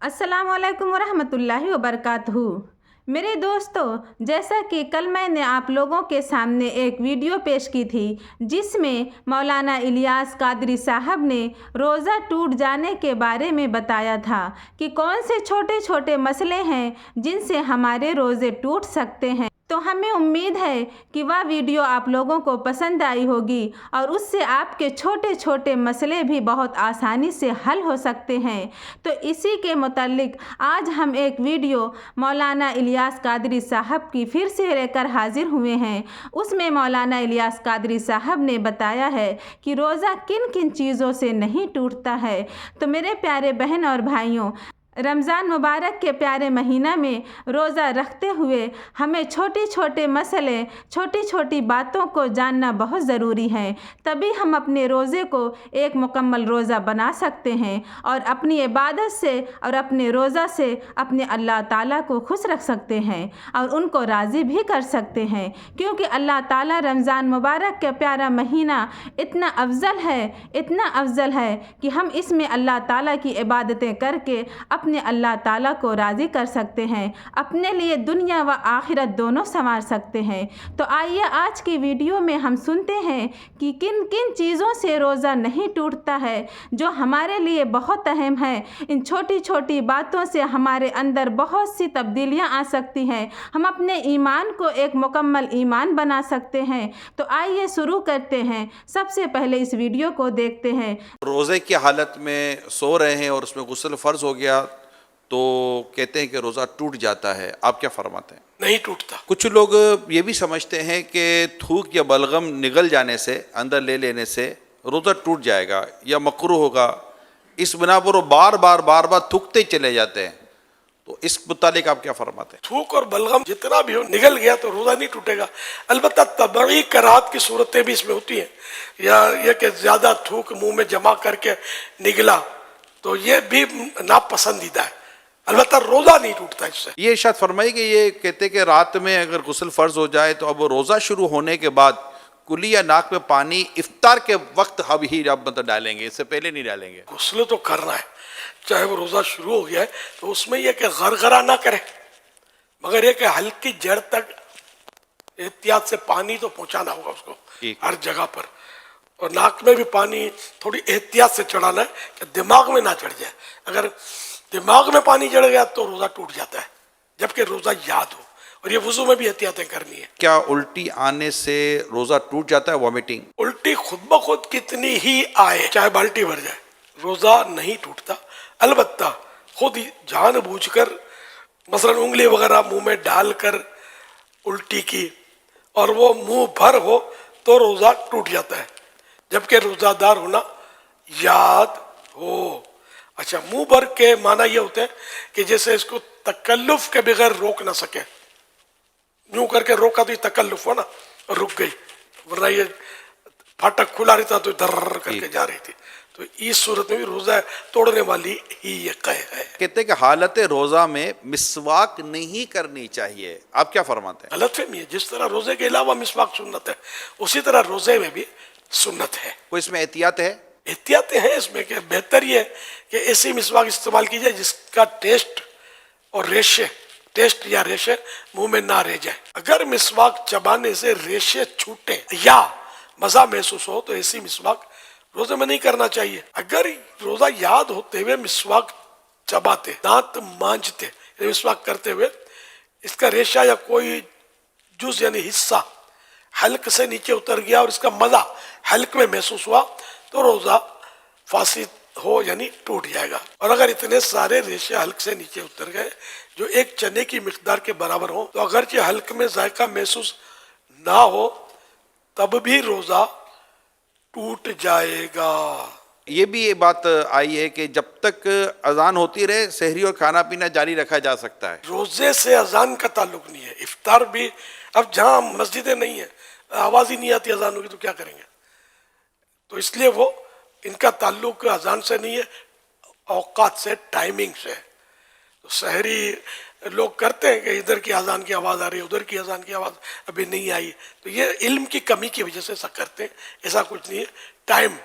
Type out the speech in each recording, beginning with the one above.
अस्सलाम वालेकुम वरहमतुल्लाहि वबरकातुहू। मेरे दोस्तों, जैसा कि कल मैंने आप लोगों के सामने एक वीडियो पेश की थी जिसमें मौलाना इलियास कादरी साहब ने रोज़ा टूट जाने के बारे में बताया था कि कौन से छोटे छोटे मसले हैं जिनसे हमारे रोज़े टूट सकते हैं। तो हमें उम्मीद है कि वह वीडियो आप लोगों को पसंद आई होगी और उससे आपके छोटे छोटे मसले भी बहुत आसानी से हल हो सकते हैं। तो इसी के मुतालिक आज हम एक वीडियो मौलाना इलियास कादरी साहब की फिर से लेकर हाजिर हुए हैं। उसमें मौलाना इलियास कादरी साहब ने बताया है कि रोज़ा किन किन चीज़ों से नहीं टूटता है। तो मेरे प्यारे बहन और भाइयों, रमज़ान मुबारक के प्यारे महीना में रोज़ा रखते हुए हमें छोटे छोटे मसले, छोटी छोटी बातों को जानना बहुत ज़रूरी है। तभी हम अपने रोज़े को एक मुकम्मल रोज़ा बना सकते हैं और अपनी इबादत से और अपने रोज़ा से अपने अल्लाह ताला को खुश रख सकते हैं और उनको राज़ी भी कर सकते हैं, क्योंकि अल्लाह ताला रमज़ान मुबारक का प्यारा महीना इतना अफजल है कि हम इसमें अल्लाह ताला की इबादतें करके अपने अल्लाह ताला को राज़ी कर सकते हैं, अपने लिए दुनिया व आखिरत दोनों संवार सकते हैं। तो आइए आज की वीडियो में हम सुनते हैं कि किन किन चीज़ों से रोज़ा नहीं टूटता है, जो हमारे लिए बहुत अहम है। इन छोटी छोटी बातों से हमारे अंदर बहुत सी तब्दीलियां आ सकती हैं, हम अपने ईमान को एक मुकम्मल ईमान बना सकते हैं। तो आइए शुरू करते हैं। सबसे पहले इस वीडियो को देखते हैं। रोज़े की हालत में सो रहे हैं और उसमें गुस्ल फ़र्ज हो गया तो कहते हैं कि रोज़ा टूट जाता है, आप क्या फरमाते हैं? नहीं टूटता। कुछ लोग ये भी समझते हैं कि थूक या बलगम निगल जाने से, अंदर ले लेने से रोज़ा टूट जाएगा या मकरूह होगा। इस बिना पर वो बार बार थूकते ही चले जाते हैं। तो इस मुतालिक आप क्या फरमाते हैं? थूक और बलगम जितना भी हो निगल गया तो रोज़ा नहीं टूटेगा। अलबत्ता तबई कराहत की सूरतें भी इसमें होती हैं, या ये कि ज़्यादा थूक मुंह में जमा करके निगला तो ये भी नापसंदीदा है। अलबत्ता रोज़ा नहीं टूटता इससे। ये इरशाद फरमाइए कि ये कहते कि रात में अगर गुस्ल फ़र्ज हो जाए तो अब रोज़ा शुरू होने के बाद कुली या नाक में पानी इफ्तार के वक्त अब ही मतलब डालेंगे, इससे पहले नहीं डालेंगे। गुस्ल तो करना है, चाहे वो रोज़ा शुरू हो गया है तो उसमें यह कि गरगरा ना करे, मगर यह कि हल्की जड़ तक एहतियात से पानी तो पहुंचाना होगा उसको हर जगह पर। और नाक में भी पानी थोड़ी एहतियात से चढ़ाना है कि दिमाग में ना चढ़ जाए। अगर दिमाग में पानी चढ़ गया तो रोज़ा टूट जाता है, जबकि रोज़ा याद हो। और ये वुज़ू में भी एहतियातें करनी है। क्या उल्टी आने से रोज़ा टूट जाता है? वॉमिटिंग उल्टी खुद ब खुद कितनी ही आए, चाहे बाल्टी भर जाए, रोज़ा नहीं टूटता। अलबत्ता खुद ही जानबूझकर मसलन उंगली वगैरह मुंह में डालकर उल्टी की और वो मुंह भर हो तो रोज़ा टूट जाता है, जबकि रोज़ादार होना याद हो। अच्छा, मुंह भर के माना ये होते हैं कि जैसे इसको तकल्लुफ के बगैर रोक ना सके, यूं करके रोका तो ये तकल्लुफ हो ना, रुक गई, वरना ये फाटक खुला रहता तो दर्र करके जा रही थी। तो इस सूरत में भी रोज़ा तोड़ने वाली ही ये कह है। कहते हैं कि हालत रोज़ा में मिसवाक नहीं करनी चाहिए, आप क्या फरमाते हैं? गलतफहमी है। जिस तरह रोज़े के अलावा मिसवाक सुन्नत है, उसी तरह रोज़े में भी सुन्नत है। कोई इसमें एहतियात है? एहतियातें हैं इसमें कि बेहतर ये है कि ऐसी मिसवाक इस्तेमाल की जाए जिसका टेस्ट और रेशे, टेस्ट या रेशे मुंह में ना रह जाए। अगर मिसवाक चबाने से रेशे छूटे या मज़ा महसूस हो तो ऐसी मिसवाक रोज़े में नहीं करना चाहिए। अगर रोज़ा याद होते हुए मिसवाक चबाते, दांत मांजते, मिसवाक करते हुए इसका रेशा या कोई जुज़ यानी हिस्सा हल्क से नीचे उतर गया और इसका मज़ा हल्क में महसूस हुआ तो रोज़ा फासिद हो यानी टूट जाएगा। और अगर इतने सारे रेशे हल्क से नीचे उतर गए जो एक चने की मिकदार के बराबर हो तो अगरचे हल्क में जायका महसूस ना हो तब भी रोज़ा टूट जाएगा। ये भी ये बात आई है कि जब तक अजान होती रहे सहरी और खाना पीना जारी रखा जा सकता है। रोज़े से अजान का ताल्लुक नहीं है। इफ्तार भी, अब जहाँ मस्जिदें नहीं है, आवाज़ ही नहीं आती अजान होगी तो क्या करेंगे? तो इसलिए वो इनका ताल्लुक अजान से नहीं है, औकात से, टाइमिंग से। तो शहरी लोग करते हैं कि इधर की अजान की आवाज़ आ रही है, उधर की अजान की आवाज़ अभी नहीं आई, तो ये इल्म की कमी की वजह से ऐसा करते हैं। ऐसा कुछ नहीं है। टाइम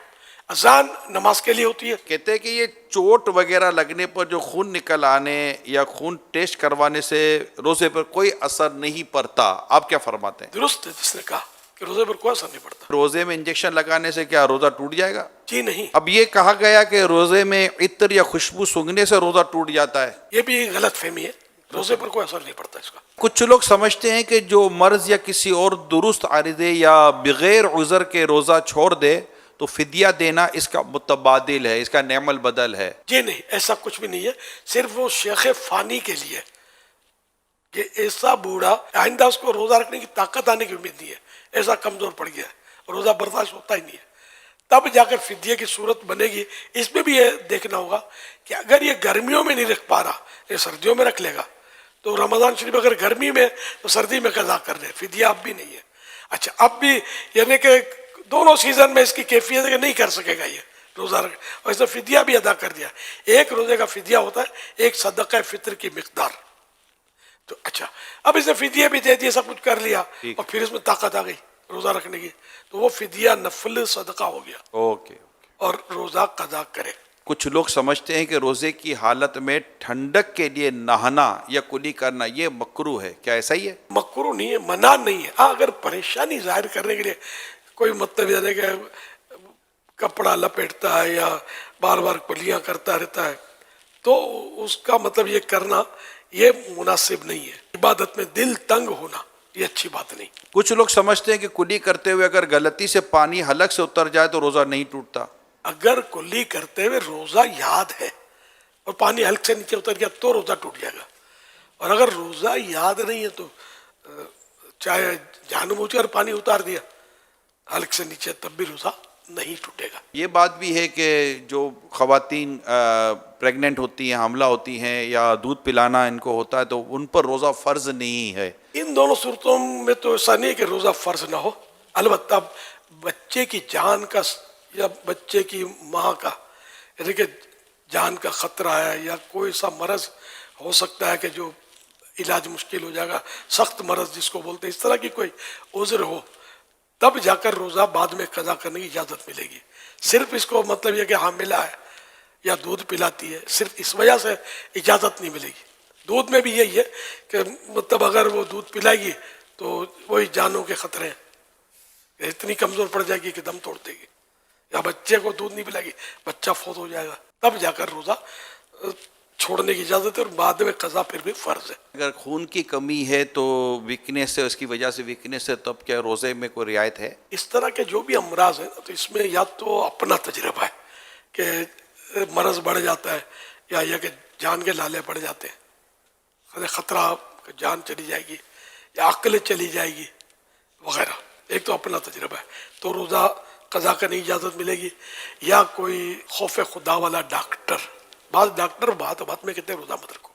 अजान नमाज के लिए होती है। कहते हैं कि ये चोट वगैरह लगने पर जो खून निकल आने या खून टेस्ट करवाने से रोजे पर कोई असर नहीं पड़ता, आप क्या फरमाते हैं? दुरुस्त है जिसने कहा कि रोजे पर कोई असर नहीं पड़ता। रोजे में इंजेक्शन लगाने से क्या रोजा टूट जाएगा? जी नहीं, अब ये कहा गया कि रोजे में इत्र या खुशबू सूंघने से रोजा टूट जाता है, ये भी गलत फहमी है। रोजे पर कोई असर नहीं पड़ता इसका। कुछ लोग समझते हैं कि जो मर्ज या किसी और दुरुस्त आरिज़े या बगैर उज़र के रोजा छोड़ दे तो फिदिया देना इसका मुतबादिल है, इसका नेमल बदल है। जी नहीं, ऐसा कुछ भी नहीं है। सिर्फ वो शेख फानी के लिए कि ऐसा बूढ़ा आइंदा उसको रोजा रखने की ताकत आने की उम्मीद नहीं है, ऐसा कमजोर पड़ गया है, रोजा बर्दाश्त होता ही नहीं है, तब जाकर फिदिया की सूरत बनेगी। इसमें भी ये देखना होगा कि अगर ये गर्मियों में नहीं रख पा रहा, ये सर्दियों में रख लेगा, तो रमजान शरीफ अगर गर्मी में तो सर्दी में कज़ा कर ले, फिदिया अब भी नहीं है। अच्छा, अब भी यानी कि दोनों सीजन में इसकी कैफियत है कि नहीं कर सकेगा ये रोजा रख, और इसने फिदिया भी अदा कर दिया। एक रोजे का फिदिया होता है एक सदका फितर की मिकदार। तो अच्छा, अब इसने फिदिया भी दे दिया, सब कुछ कर लिया, और फिर इसमें ताकत आ गई रोजा रखने की, तो वो फिदिया नफल सदका हो गया। ओके। और रोजा कज़ा करे। कुछ लोग समझते हैं कि रोजे की हालत में ठंडक के लिए नहाना या कुली करना ये मकरू है, क्या ऐसा ही है? मकरू नहीं है, मना नहीं है। हाँ, अगर परेशानी जाहिर करने के लिए कोई मतलब यानी कि कपड़ा लपेटता है या बार बार कुलियाँ करता रहता है, तो उसका मतलब ये करना ये मुनासिब नहीं है। इबादत में दिल तंग होना ये अच्छी बात नहीं। कुछ लोग समझते हैं कि कुली करते हुए अगर गलती से पानी हलक से उतर जाए तो रोजा नहीं टूटता। अगर कुली करते हुए रोजा याद है और पानी हल्क से नीचे उतर गया तो रोजा टूट जाएगा, और अगर रोजा याद नहीं है तो चाहे जानबूझकर पानी उतार दिया हल्क से नीचे, तब भी रोजा नहीं टूटेगा। ये बात भी है कि जो खवातीन प्रेग्नेंट होती हैं, हामला होती हैं या दूध पिलाना इनको होता है तो उन पर रोजा फर्ज नहीं है। इन दोनों सूरतों में तो ऐसा नहीं कि रोजा फर्ज ना हो, अलबत्ता बच्चे की जान का या बच्चे की माँ का यानी कि जान का खतरा है या कोई सा मरज हो सकता है कि जो इलाज मुश्किल हो जाएगा, सख्त मरज जिसको बोलते हैं, इस तरह की कोई उज़्र हो, तब जाकर रोजा बाद में कज़ा करने की इजाज़त मिलेगी। सिर्फ इसको मतलब यह कि हामिला है या दूध पिलाती है, सिर्फ इस वजह से इजाज़त नहीं मिलेगी। दूध में भी यही है कि मतलब अगर वो दूध पिलाएगी तो वही जानों के खतरे हैं, इतनी कमज़ोर पड़ जाएगी कि दम तोड़ देगी, या बच्चे को दूध नहीं पिलाएगी बच्चा फौत हो जाएगा, तब जाकर रोज़ा छोड़ने की इजाज़त है, और बाद में कज़ा फिर भी फ़र्ज है। अगर खून की कमी है तो वीकनेस है, उसकी वजह से वीकनेस है, तब क्या रोज़े में कोई रियायत है? इस तरह के जो भी अमराज है ना, तो इसमें या तो अपना तजर्बा है कि मरज बढ़ जाता है या कि जान के लाले पड़ जाते हैं, ख़तरा जान चली जाएगी या अक्ल चली जाएगी वगैरह, एक तो अपना तजर्बा है तो रोज़ा कज़ा करने की इजाज़त मिलेगी। या कोई खौफ खुदा वाला डॉक्टर, बाद डॉक्टर बात में कहते हैं रोज़ा मत रखो,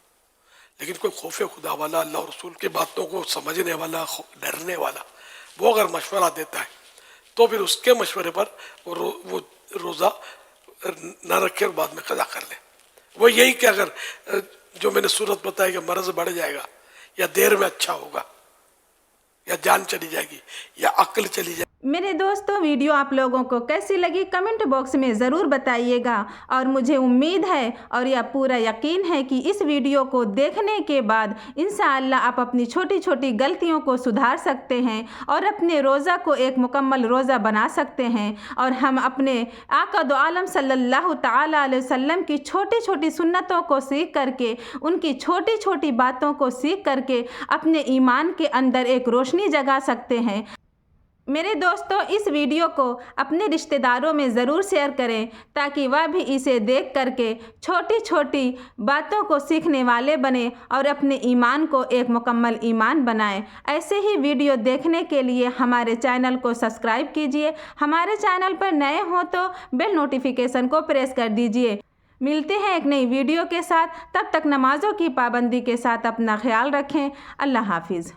लेकिन कोई खौफ खुदा वाला, अल्लाह और रसूल की बातों को समझने वाला, डरने वाला, वो अगर मशवरा देता है तो फिर उसके मशवरे पर वो रोज़ा ना रखे और बाद में कज़ा कर ले। वो यही कि अगर जो मैंने सूरत बताई कि मर्ज़ बढ़ जाएगा या देर में अच्छा होगा या जान चली जाएगी या अक्ल चली जाएगी। मेरे दोस्तों, वीडियो आप लोगों को कैसी लगी कमेंट बॉक्स में ज़रूर बताइएगा, और मुझे उम्मीद है और यह पूरा यकीन है कि इस वीडियो को देखने के बाद इंशाअल्लाह आप अपनी छोटी छोटी गलतियों को सुधार सकते हैं और अपने रोज़ा को एक मुकम्मल रोज़ा बना सकते हैं, और हम अपने आका दो आलम सल्लल्लाहु तआला अलैहि वसल्लम की छोटी छोटी सुन्नतों को सीख करके, उनकी छोटी छोटी बातों को सीख करके अपने ईमान के अंदर एक रोशनी जगा सकते हैं। मेरे दोस्तों, इस वीडियो को अपने रिश्तेदारों में ज़रूर शेयर करें ताकि वह भी इसे देख करके छोटी छोटी बातों को सीखने वाले बने और अपने ईमान को एक मुकम्मल ईमान बनाएं। ऐसे ही वीडियो देखने के लिए हमारे चैनल को सब्सक्राइब कीजिए। हमारे चैनल पर नए हो तो बेल नोटिफिकेशन को प्रेस कर दीजिए। मिलते हैं एक नई वीडियो के साथ, तब तक नमाज़ों की पाबंदी के साथ अपना ख्याल रखें। अल्लाह हाफिज़।